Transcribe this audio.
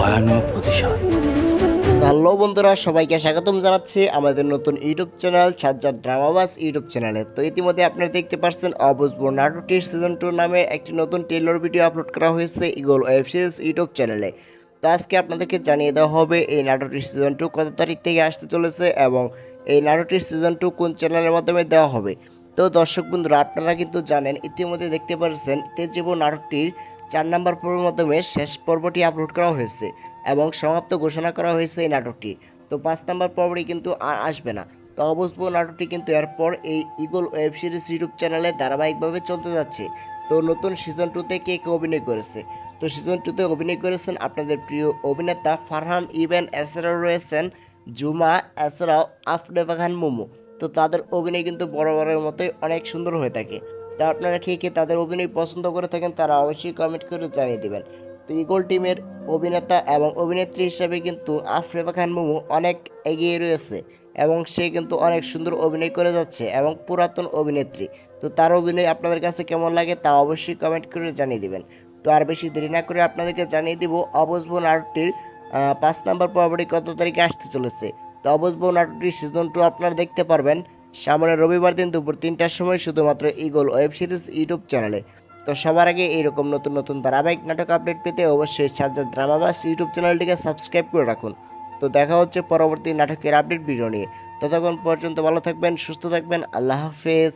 ভয়ানক প্রতিশোধ। হ্যালো বন্ধুরা, সবাইকে স্বাগতম জানাচ্ছি আমাদের নতুন ইউটিউব চ্যানেল সাজ্জাদ ড্রামাবাজ ইউটিউব চ্যানেলে। তো ইতিমধ্যে আপনারা দেখতে পাচ্ছেন অবুঝবো নাটকটির সিজন 2 নামে একটি নতুন টেইলর ভিডিও আপলোড করা হয়েছে ইগল ওয়েব সিরিজ ইউটিউব চ্যানেলে। তো আজকে আপনাদেরকে জানিয়ে দেওয়া হবে এই নাটকটির সিজন 2 কত তারিখ থেকে আসতে চলেছে এবং এই নাটকটির সিজন 2 কোন চ্যানেলের মাধ্যমে দেওয়া হবে। তো দর্শক বন্ধুরা, আপনারা কিন্তু জানেন, ইতিমধ্যে দেখতে পাচ্ছেন তেজীবন নাটকটির 4 নম্বর পর্বের মাধ্যমে শেষ পর্বটি আপলোড করা হয়েছে এবং সমাপ্ত ঘোষণা করা হয়েছে এই নাটকটি। তো 5 নম্বর পর্বটি কিন্তু আর আসবে না। তো অবশ্য নাটকটি কিন্তু এরপর এই ইগল ওয়েব সিরিজ ইউটিউব চ্যানেলে ধারাবাহিকভাবে চলতে যাচ্ছে। তো নতুন সিজন 2তে কে কে অভিনয় করেছে? তো সিজন 2তে অভিনয় করেছেন আপনাদের প্রিয় অভিনেতা ফারহান ইবেন, এছাড়াও রয়েছেন জুমা, এছাড়াও আফরেফা খান মোমো। তো তাদের অভিনয় কিন্তু বরাবরের মতোই অনেক সুন্দর হয়ে থাকে। তা আপনারা কে কে তাদের অভিনয় পছন্দ করে থাকেন তারা অবশ্যই কমেন্ট করে জানিয়ে দেবেন। তো ইগল টিমের অভিনেতা এবং অভিনেত্রী হিসেবে কিন্তু আফরেফা খান মোমো অনেক এগিয়ে রয়েছে এবং সে কিন্তু অনেক সুন্দর অভিনয় করে যাচ্ছে এবং পুরাতন অভিনেত্রী। তো তার অভিনয় আপনাদের কাছে কেমন লাগে তা অবশ্যই কমেন্ট করে জানিয়ে দেবেন। তো আর বেশি দেরি না করে আপনাদেরকে জানিয়ে দিব অবুঝবো নাটকটির 5 নম্বর পর্বটি কত তারিখে আসতে চলেছে। তো অবুঝবো নাটকটির সিজন 2 আপনারা দেখতে পারবেন সামনের রবিবার দিন দুপুর 3টার সময় শুধুমাত্র ইগল ওয়েব সিরিজ ইউটিউব চ্যানেলে। তো সবার আগে এইরকম নতুন নতুন ধারাবাহিক নাটক আপডেট পেতে অবশ্যই সাজ্জাদ ড্রামাবাজ ইউটিউব চ্যানেলটিকে সাবস্ক্রাইব করে রাখুন। তো দেখা হচ্ছে পরবর্তী নাটকের আপডেট ভিডিও নিয়ে। ততক্ষণ পর্যন্ত ভালো থাকবেন, সুস্থ থাকবেন, আল্লাহ হাফেজ।